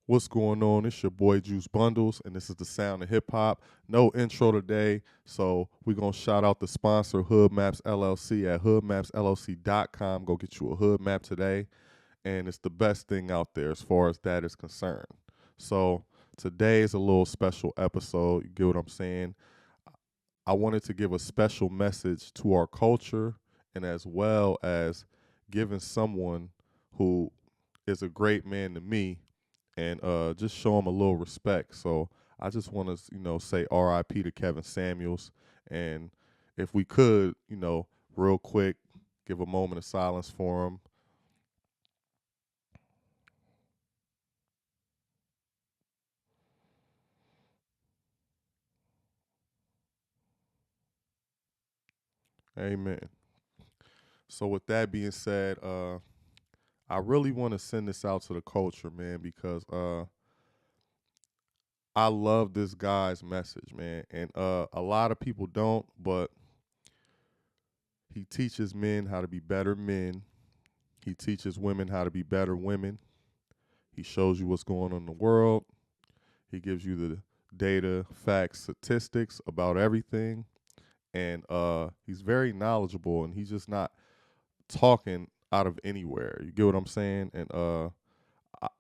What's going on? It's your boy Juice Bundles, and this is the sound of hip hop. No intro today, so we're gonna shout out the sponsor, Hood Maps LLC at hoodmapsllc.com. Go get you a hood map today, and it's the best thing out there as far as that is concerned. So today is a little special episode. You get what I'm saying? I wanted to give a special message to our culture, and as well as giving someone who is a great man to me and just show him a little respect. So I just want to, say R.I.P. to Kevin Samuels, and if we could, real quick, give a moment of silence for him. Amen. So with that being said, I really want to send this out to the culture, man, because I love this guy's message, man, and a lot of people don't, but he teaches men how to be better men. He teaches women how to be better women. He shows you what's going on in the world. He gives you the data, facts, statistics about everything. And he's very knowledgeable, and he's just not talking out of anywhere. You get what I'm saying? And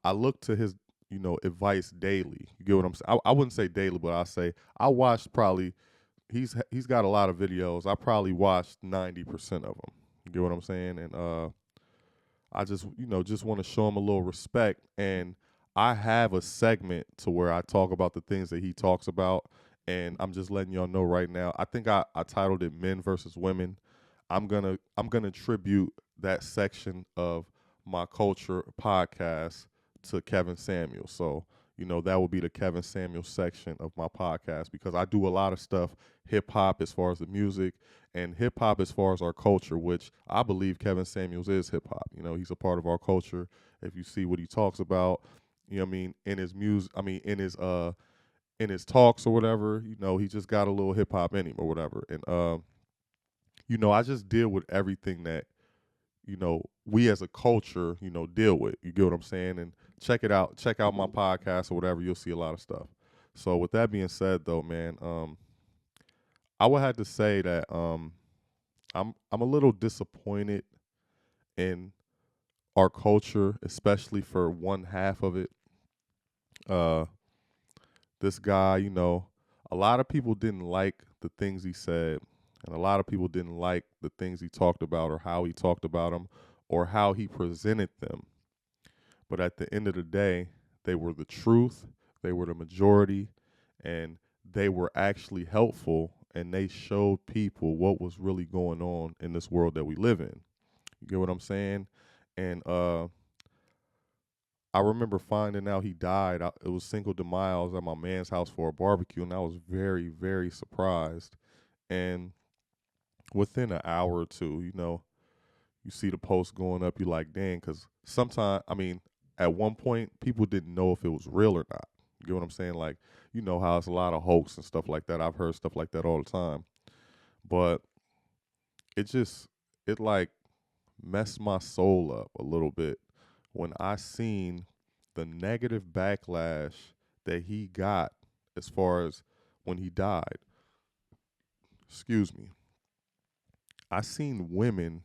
I look to his, advice daily. You get what I'm saying? I wouldn't say daily, but I say I watched probably he's got a lot of videos. I probably watched 90% of them. You get what I'm saying? And I just just want to show him a little respect, and I have a segment to where I talk about the things that he talks about, and I'm just letting y'all know right now. I think I titled it Men versus Women. I'm gonna tribute that section of my culture podcast to Kevin Samuel. So that will be the Kevin Samuel section of my podcast, because I do a lot of stuff hip hop as far as the music, and hip hop as far as our culture, which I believe Kevin Samuels is hip hop. He's a part of our culture. If you see what he talks about, what I mean, in his music, I mean in his talks or whatever, he just got a little hip hop in him or whatever. And I just deal with everything that, we as a culture, deal with. You get what I'm saying? And check it out. Check out my podcast or whatever. You'll see a lot of stuff. So with that being said though, man, I would have to say that I'm a little disappointed in our culture, especially for one half of it. Uh, this guy, a lot of people didn't like the things he said, and a lot of people didn't like the things he talked about, or how he talked about them, or how he presented them. But at the end of the day, they were the truth, they were the majority, and they were actually helpful, and they showed people what was really going on in this world that we live in. You get what I'm saying? And I remember finding out he died. It was Cinco de Mayo. I was at my man's house for a barbecue, and I was very, very surprised. And within an hour or two, you see the post going up. You like, dang, because sometimes, I mean, at one point, people didn't know if it was real or not. You get what I'm saying? Like, you know how it's a lot of hoax and stuff like that. I've heard stuff like that all the time. But it just, it like messed my soul up a little bit when I seen the negative backlash that he got as far as when he died. Excuse me. I seen women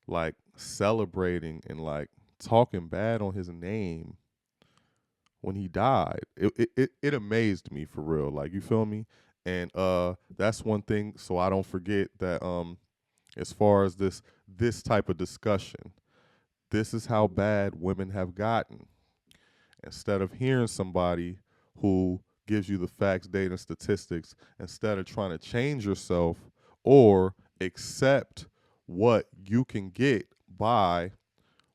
like celebrating and like talking bad on his name when he died. It amazed me for real. Like, you feel me? And that's one thing, so I don't forget that as far as this type of discussion, this is how bad women have gotten. Instead of hearing somebody who gives you the facts, data, and statistics, instead of trying to change yourself or accept what you can get by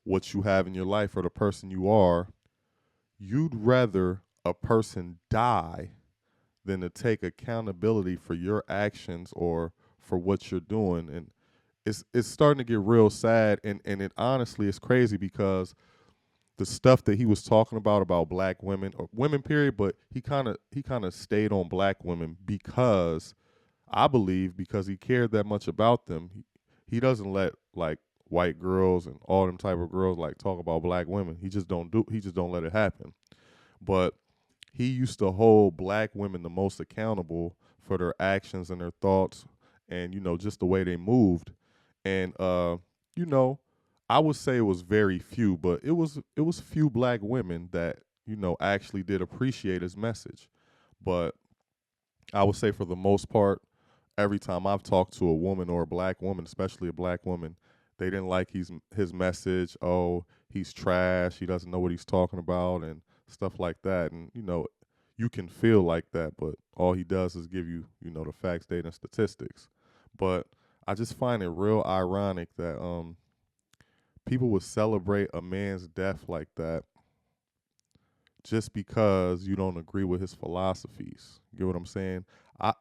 what you have in your life or the person you are, you'd rather a person die than to take accountability for your actions or for what you're doing. And it's starting to get real sad, and it honestly is crazy, because the stuff that he was talking about black women or women period, but he kind of stayed on black women because I believe because he cared that much about them. He doesn't let like white girls and all them type of girls like talk about black women. He just don't let it happen. But he used to hold black women the most accountable for their actions and their thoughts and, just the way they moved. And you know, I would say it was very few, but it was few black women that, actually did appreciate his message. But I would say for the most part, every time I've talked to a woman or a black woman, especially a black woman, they didn't like his message. Oh, he's trash. He doesn't know what he's talking about and stuff like that. And you can feel like that, but all he does is give you, the facts, data, and statistics. But I just find it real ironic that people would celebrate a man's death like that just because you don't agree with his philosophies. You get what I'm saying?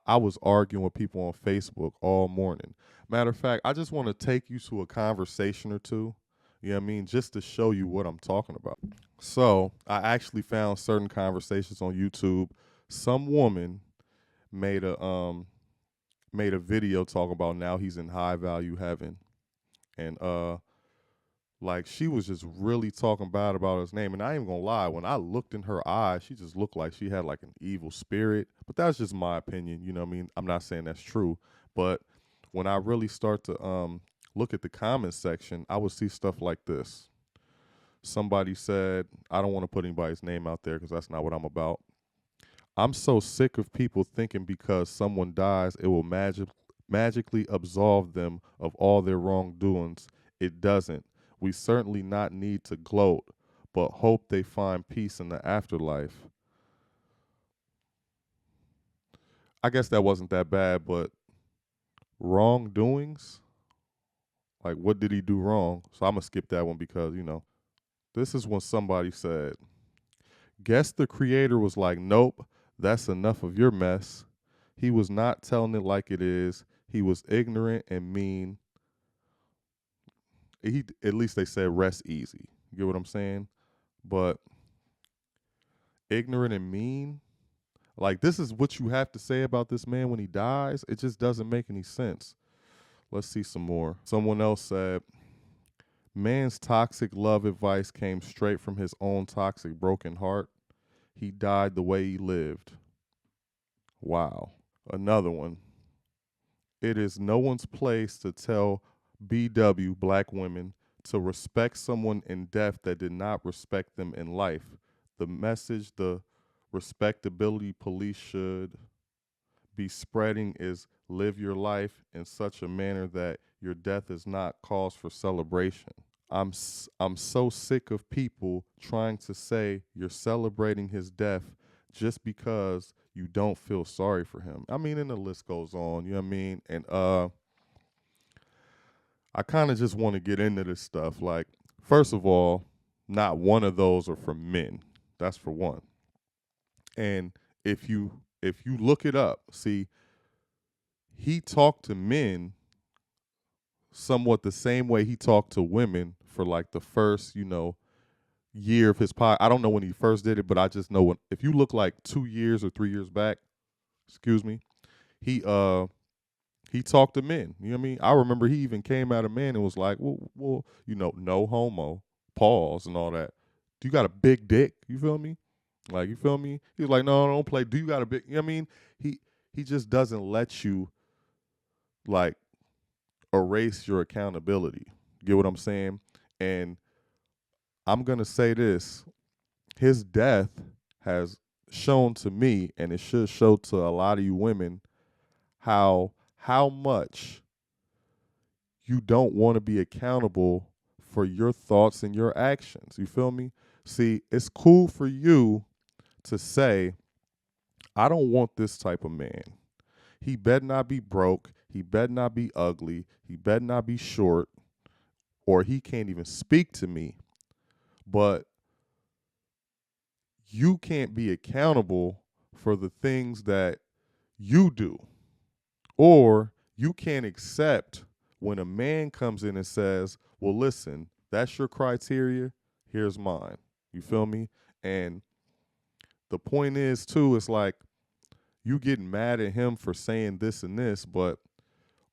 I was arguing with people on Facebook all morning. Matter of fact, I just want to take you to a conversation or two. You know what I mean? Just to show you what I'm talking about. So I actually found certain conversations on YouTube. Some woman made a video talking about now he's in high value heaven. And like she was just really talking bad about his name. And I ain't gonna lie, when I looked in her eyes, she just looked like she had like an evil spirit. But that's just my opinion, you know what I mean? I'm not saying that's true. But when I really start to look at the comment section, I would see stuff like this. Somebody said, I don't want to put anybody's name out there because that's not what I'm about. I'm so sick of people thinking because someone dies, it will magically absolve them of all their wrongdoings. It doesn't. We certainly not need to gloat, but hope they find peace in the afterlife. I guess that wasn't that bad, but wrongdoings? Like, what did he do wrong? So I'm going to skip that one because, this is when somebody said, guess the creator was like, nope, that's enough of your mess. He was not telling it like it is. He was ignorant and mean. At least they said rest easy. You get what I'm saying? But ignorant and mean, like this is what you have to say about this man when he dies. It just doesn't make any sense. Let's see some more. Someone else said, man's toxic love advice came straight from his own toxic broken heart. He died the way he lived. Wow. Another one. It is no one's place to tell BW, black women, to respect someone in death that did not respect them in life. The message the respectability police should be spreading is live your life in such a manner that your death is not cause for celebration. I'm so sick of people trying to say you're celebrating his death just because you don't feel sorry for him. I mean, and the list goes on, you know what I mean? And I kind of just want to get into this stuff. Like, first of all, not one of those are for men. That's for one. And if you look it up, see, he talked to men somewhat the same way he talked to women for like the first, year of his pod. I don't know when he first did it, but I just know when if you look like 2 years or 3 years back, excuse me, he he talked to men. You know what I mean? I remember he even came at a man and was like, well, no homo, pause and all that. Do you got a big dick? You feel me? Like, you feel me? He was like, no, don't play. Do you got a big, you know what I mean? He just doesn't let you like erase your accountability. Get what I'm saying? And I'm gonna say this. His death has shown to me, and it should show to a lot of you women, how much you don't want to be accountable for your thoughts and your actions. You feel me? See, it's cool for you to say, I don't want this type of man. He better not be broke. He better not be ugly. He better not be short, or he can't even speak to me. But you can't be accountable for the things that you do. Or you can't accept when a man comes in and says, well, listen, that's your criteria. Here's mine. You feel me? And the point is, too, it's like you getting mad at him for saying this and this, but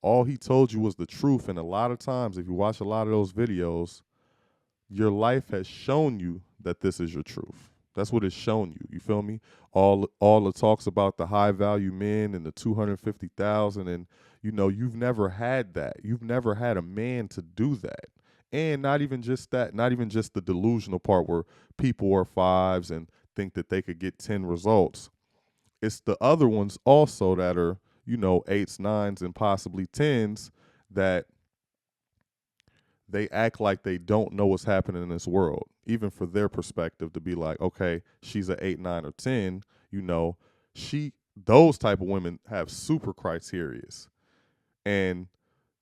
All he told you was the truth. And a lot of times, if you watch a lot of those videos, your life has shown you that this is your truth. That's what it's shown you. You feel me? All the talks about the high value men and the 250,000, and you've never had that. You've never had a man to do that. And not even just that, not even just the delusional part where people are fives and think that they could get 10 results. It's the other ones also that are, eights, nines, and possibly tens that they act like they don't know what's happening in this world, even for their perspective to be like, okay, she's an 8, 9, or 10, she those type of women have super criterias. And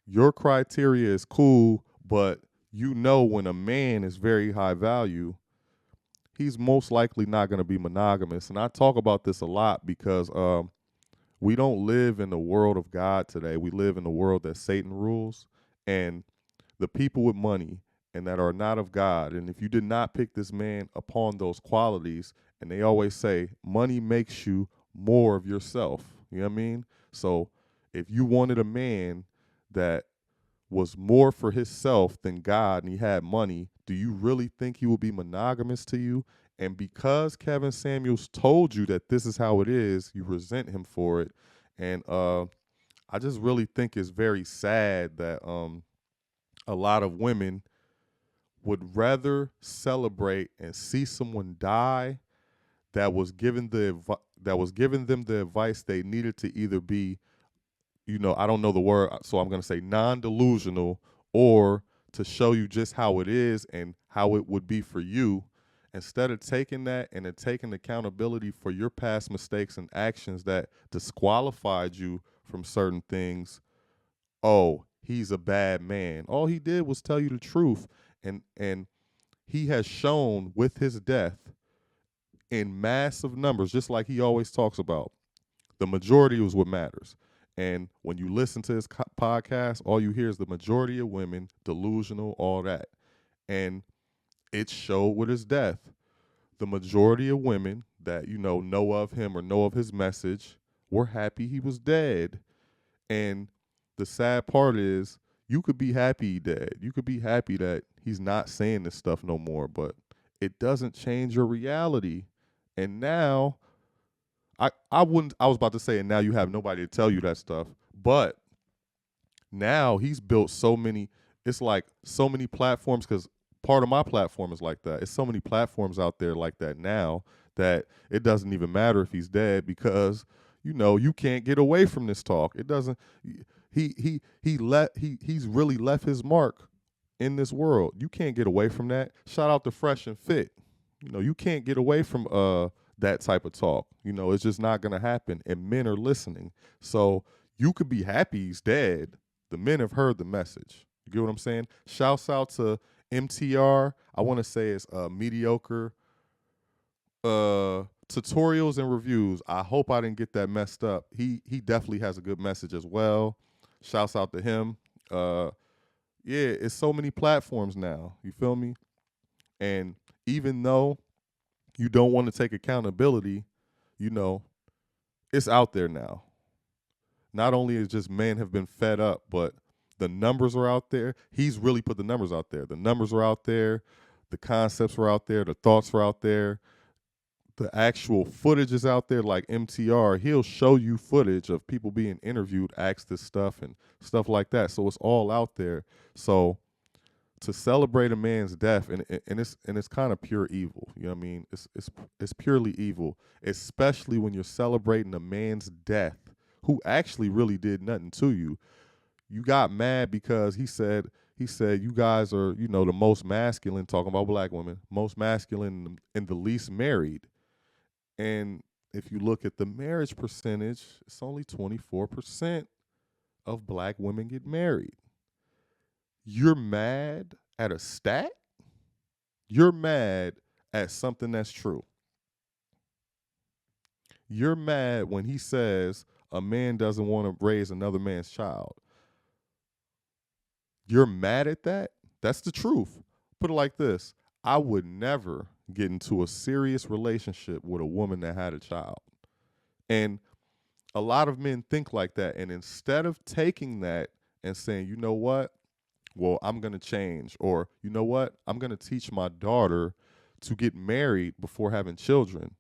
your criteria is cool, but when a man is very high value, he's most likely not going to be monogamous. And I talk about this a lot because we don't live in the world of God today. We live in the world that Satan rules. And the people with money and that are not of God, and if you did not pick this man upon those qualities, and they always say money makes you more of yourself. You know what I mean? So if you wanted a man that was more for himself than God and he had money, do you really think he will be monogamous to you? And because Kevin Samuels told you that this is how it is, you resent him for it. And I just really think it's very sad that a lot of women would rather celebrate and see someone die that was given them the advice they needed to either be, I don't know the word, so I'm going to say non-delusional, or to show you just how it is and how it would be for you, instead of taking that and then taking accountability for your past mistakes and actions that disqualified you from certain things. Oh, he's a bad man. All he did was tell you the truth. And he has shown with his death in massive numbers, just like he always talks about, the majority is what matters. And when you listen to his podcast, all you hear is the majority of women, delusional, all that. And it showed with his death. The majority of women that, know of him or know of his message were happy he was dead. And the sad part is, you could be happy he dead. You could be happy that he's not saying this stuff no more, but it doesn't change your reality. And now, I was about to say, and now you have nobody to tell you that stuff, but now he's built so many, it's like so many platforms, because part of my platform is like that. It's so many platforms out there like that now that it doesn't even matter if he's dead, because you can't get away from this talk. It doesn't. He's really left his mark in this world. You can't get away from that. Shout out to Fresh and Fit. You can't get away from that type of talk. It's just not gonna happen. And men are listening. So you could be happy he's dead. The men have heard the message. You get what I'm saying? Shouts out to MT&R. I want to say it's mediocre tutorials and reviews. I hope I didn't get that messed up. He definitely has a good message as well. Shouts out to him. Yeah, it's so many platforms now. You feel me? And even though you don't want to take accountability, it's out there now. Not only is just men have been fed up, but the numbers are out there. He's really put the numbers out there. The numbers are out there. The concepts are out there. The thoughts are out there. The actual footage is out there. Like MT&R, he'll show you footage of people being interviewed, asked this stuff and stuff like that. So it's all out there. So to celebrate a man's death, and it's kind of pure evil. You know what I mean? It's purely evil, especially when you're celebrating a man's death who actually really did nothing to you. You got mad because he said you guys are, the most masculine, talking about black women, most masculine and the least married. And if you look at the marriage percentage, it's only 24% of black women get married. You're mad at a stat? You're mad at something that's true. You're mad when he says a man doesn't want to raise another man's child. You're mad at that? That's the truth. Put it like this. I would never get into a serious relationship with a woman that had a child. And a lot of men think like that. And instead of taking that and saying, you know what? Well, I'm going to change. Or, you know what? I'm going to teach my daughter to get married before having children.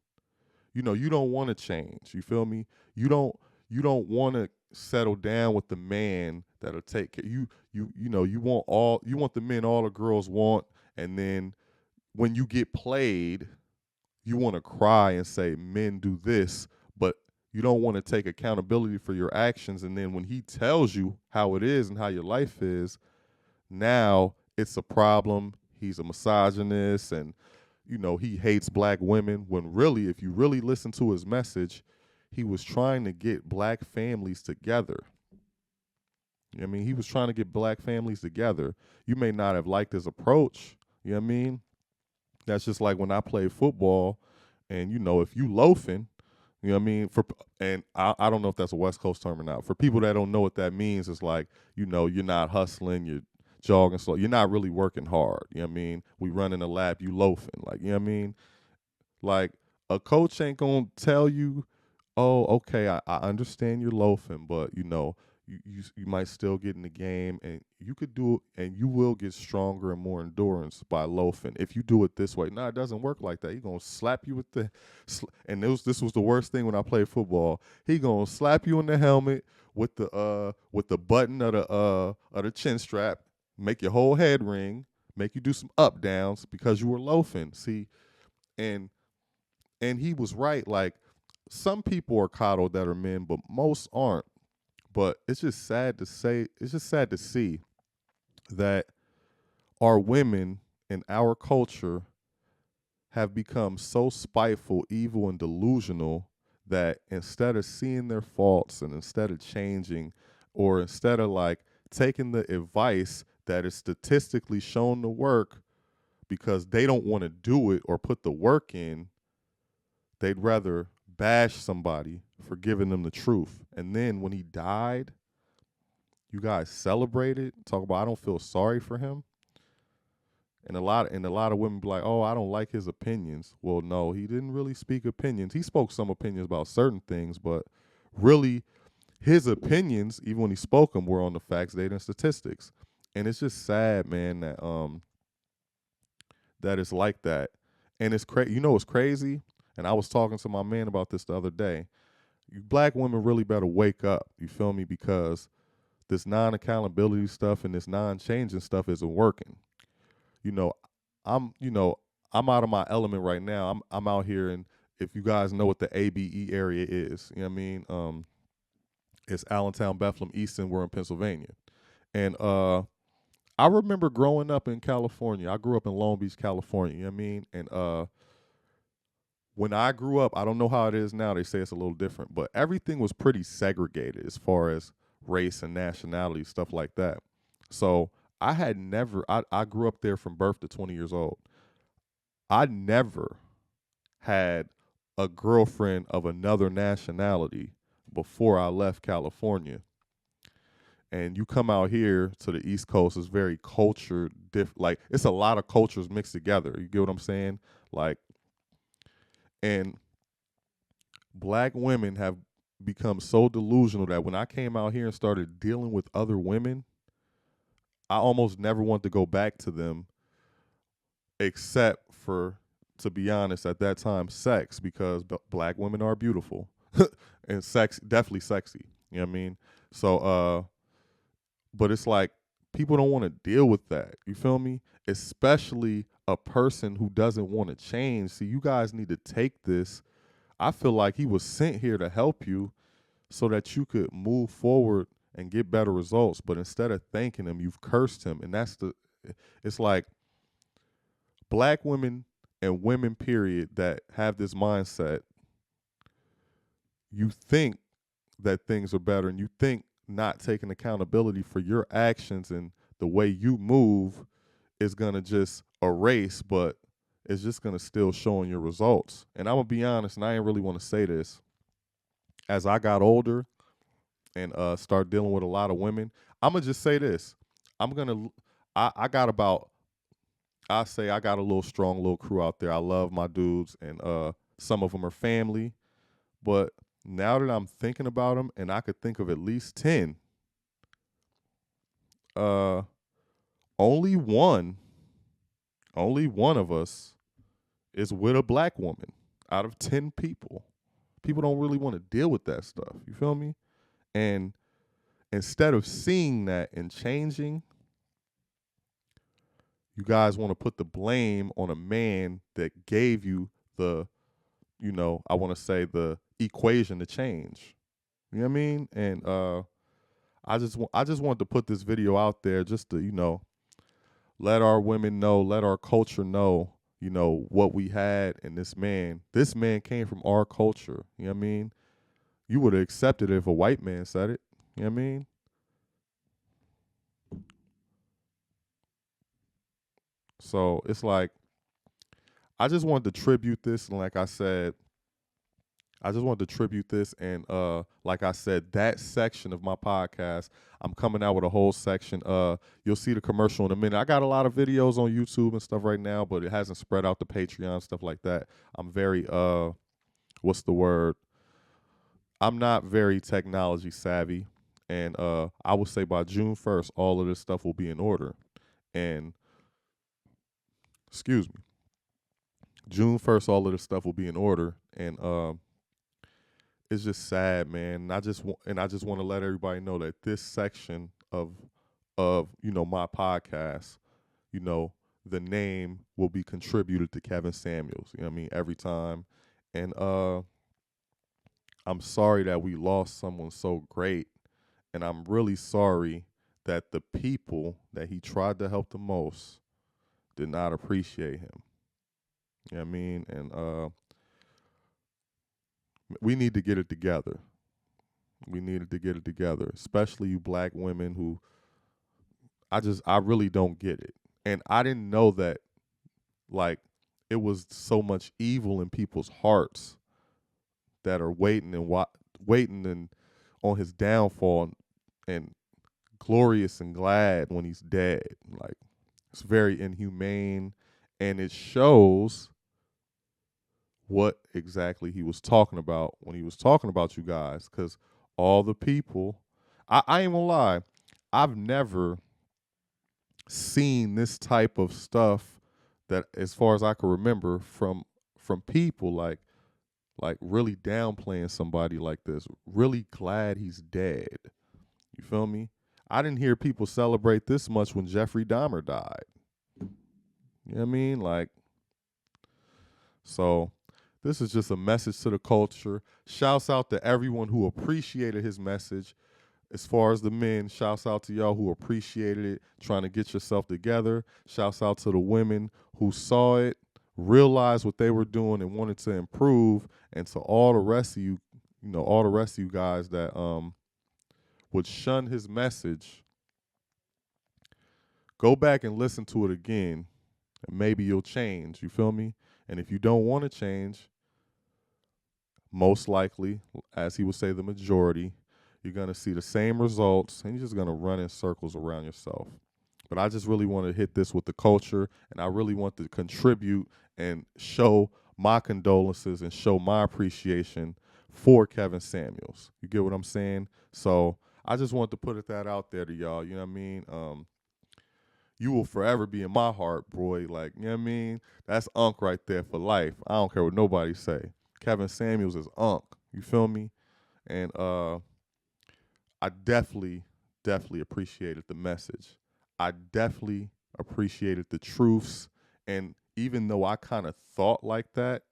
You don't want to change. You feel me? You don't you don't want to settle down with the man that'll take care. You want the men all the girls want, and then when you get played, you want to cry and say men do this, but you don't want to take accountability for your actions. And then when he tells you how it is and how your life is, now it's a problem. He's a misogynist, and he hates black women, when really, if you really listen to his message, he was trying to get black families together. I mean, he was trying to get black families together. You may not have liked his approach. You know what I mean? That's just like when I played football, and if you loafing, you know what I mean? And I don't know if that's a West Coast term or not. For people that don't know what that means, it's like, you're not hustling, you're jogging slow, you're not really working hard. You know what I mean? We running a lap, you loafing. Like, you know what I mean? Like, a coach ain't gonna tell you, oh, okay, I understand you're loafing, but you might still get in the game, and you could do it, and you will get stronger and more endurance by loafing if you do it this way. No, it doesn't work like that. He gonna slap you with and this was the worst thing when I played football. He gonna slap you in the helmet with the button of the chin strap, make your whole head ring, make you do some up downs because you were loafing. See, and he was right. Like, some people are coddled that are men, but most aren't. But it's just sad to see that our women in our culture have become so spiteful, evil, and delusional that instead of seeing their faults, and instead of changing, or instead of like taking the advice that is statistically shown to work, because they don't want to do it or put the work in, they'd rather bash somebody for giving them the truth. And then when he died, you guys celebrated, talk about, I don't feel sorry for him. And a lot of women be like, oh, I don't like his opinions. Well, no, he didn't really speak opinions. He spoke some opinions about certain things, but really his opinions, even when he spoke them, were on the facts, data, and statistics. And it's just sad, man, that it's like that. And it's crazy. It's crazy. And I was talking to my man about this the other day. You black women really better wake up. You feel me? Because this non-accountability stuff and this non-changing stuff isn't working. You know, I'm I'm out of my element right now. I'm out here, and if you guys know what the ABE area is, you know what I mean? It's Allentown, Bethlehem, Easton. We're in Pennsylvania. And I remember growing up in California. I grew up in Long Beach, California, you know what I mean? And when I grew up, I don't know how it is now. They say it's a little different, but everything was pretty segregated as far as race and nationality, stuff like that. So I grew up there from birth to 20 years old. I never had a girlfriend of another nationality before I left California. And you come out here to the East Coast, it's very culture like, it's a lot of cultures mixed together. You get what I'm saying? Like, and black women have become so delusional that when I came out here and started dealing with other women, I almost never want to go back to them, except for, to be honest, at that time, sex, because black women are beautiful and sex, definitely sexy. You know what I mean? So, but it's like, people don't want to deal with that. You feel me? Especially a person who doesn't want to change. See, you guys need to take this. I feel like he was sent here to help you so that you could move forward and get better results. But instead of thanking him, you've cursed him. And it's like, black women and women, period, that have this mindset, you think that things are better, and you think not taking accountability for your actions and the way you move is going to just erase, but it's just going to still show in your results. And I'm going to be honest, and I ain't really want to say this, as I got older and start dealing with a lot of women, I'm going to just say this. I got about, I say I got a little strong little crew out there. I love my dudes, and some of them are family, but Now that I'm thinking about them, and I could think of at least 10, uh, only one, only one of us is with a black woman out of 10 people. People don't really want to deal with that stuff. You feel me? And instead of seeing that and changing, you guys want to put the blame on a man that gave you the, I want to say the equation to change. You know what I mean? And I just wanted to put this video out there just to, let our women know, let our culture know, what we had. And this man came from our culture. You know what I mean? You would have accepted it if a white man said it. You know what I mean? So it's like, I just wanted to tribute this. And like I said, I just wanted to tribute this. And like I said, that section of my podcast, I'm coming out with a whole section. You'll see the commercial in a minute. I got a lot of videos on YouTube and stuff right now, but it hasn't spread out to Patreon, stuff like that. I'm very what's the word? I'm not very technology savvy. And I would say by June 1st, all of this stuff will be in order. And excuse me, June 1st, all of this stuff will be in order. And it's just sad, man. And I just want to let everybody know that this section of my podcast, you know, the name will be contributed to Kevin Samuels. You know what I mean? Every time. And I'm sorry that we lost someone so great. And I'm really sorry that the people that he tried to help the most did not appreciate him. You know what I mean? And we need to get it together. We needed to get it together, especially you black women who I really don't get it. And I didn't know that, like, it was so much evil in people's hearts that are waiting and on his downfall and glorious and glad when he's dead. Like, it's very inhumane, and it shows what exactly he was talking about when he was talking about you guys. Because all the people, I ain't gonna lie, I've never seen this type of stuff that, as far as I can remember, from people like really downplaying somebody like this. Really glad he's dead. You feel me? I didn't hear people celebrate this much when Jeffrey Dahmer died. You know what I mean? Like, so this is just a message to the culture. Shouts out to everyone who appreciated his message. As far as the men, shouts out to y'all who appreciated it, trying to get yourself together. Shouts out to the women who saw it, realized what they were doing and wanted to improve. And to all the rest of you, all the rest of you guys that would shun his message, go back and listen to it again, and maybe you'll change. You feel me? And if you don't want to change, most likely, as he would say, the majority, you're going to see the same results, and you're just going to run in circles around yourself. But I just really want to hit this with the culture, and I really want to contribute and show my condolences and show my appreciation for Kevin Samuels. You get what I'm saying? So I just want to put that out there to y'all. You know what I mean? You will forever be in my heart, boy. Like, you know what I mean? That's Unc right there for life. I don't care what nobody say. Kevin Samuels is Unc. You feel me? And I definitely appreciated the message. I definitely appreciated the truths. And even though I kind of thought like that,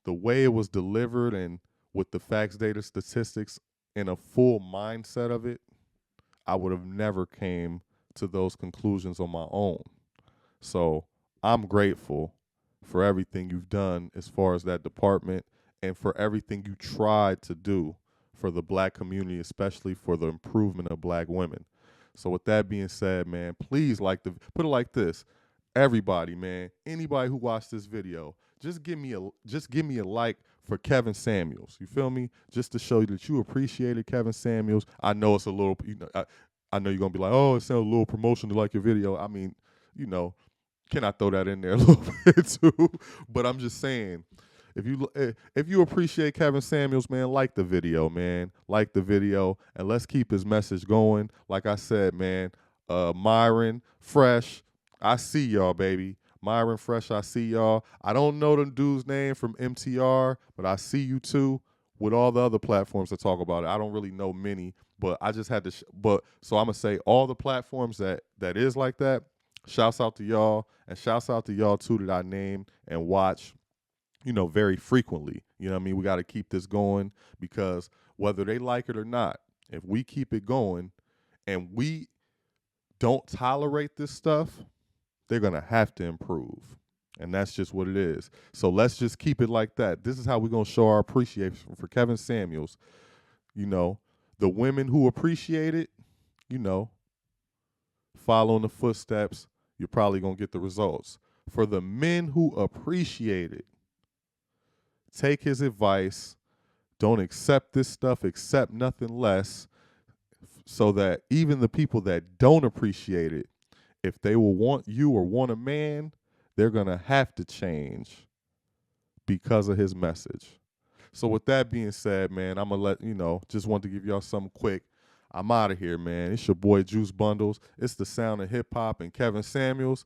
the way it was delivered and with the facts, data, statistics, and a full mindset of it, I would have never came to those conclusions on my own. So I'm grateful for everything you've done as far as that department and for everything you tried to do for the black community, especially for the improvement of black women. So with that being said, man, please put it like this. Everybody, man, anybody who watched this video, just give me a like for Kevin Samuels. You feel me? Just to show you that you appreciated Kevin Samuels. I know it's a little, I know you're gonna be like, oh, it sounds a little promotion to like your video. I mean, can I throw that in there a little bit too? But I'm just saying, if you appreciate Kevin Samuels, man, like the video, man. Like the video, and let's keep his message going. Like I said, man, Myron, Fresh, I see y'all, baby. Myron, Fresh, I see y'all. I don't know the dude's name from MT&R, but I see you too with all the other platforms that talk about it. I don't really know many, but I just had to. So I'm gonna say all the platforms that is like that. Shouts out to y'all, and shouts out to y'all too that I named and watch, very frequently. You know what I mean? We got to keep this going, because whether they like it or not, if we keep it going and we don't tolerate this stuff, they're going to have to improve. And that's just what it is. So let's just keep it like that. This is how we're going to show our appreciation for Kevin Samuels. The women who appreciate it, following the footsteps, you're probably going to get the results. For the men who appreciate it, take his advice. Don't accept this stuff, accept nothing less, so that even the people that don't appreciate it, if they will want you or want a man, they're going to have to change because of his message. So with that being said, man, I'm going to just want to give y'all something quick. I'm out of here, man. It's your boy Juice Bundles. It's the sound of hip hop and Kevin Samuels.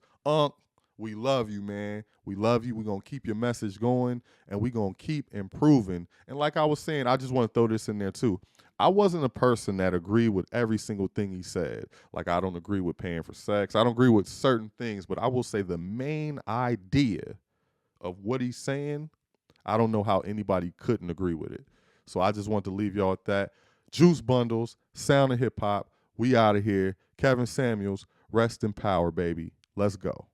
We love you, man. We love you. We're going to keep your message going, and we're going to keep improving. And like I was saying, I just want to throw this in there too. I wasn't a person that agreed with every single thing he said. Like, I don't agree with paying for sex. I don't agree with certain things, but I will say the main idea of what he's saying, I don't know how anybody couldn't agree with it. So I just want to leave y'all at that. Juice Bundles, sound of hip hop. We out of here. Kevin Samuels, rest in power, baby. Let's go.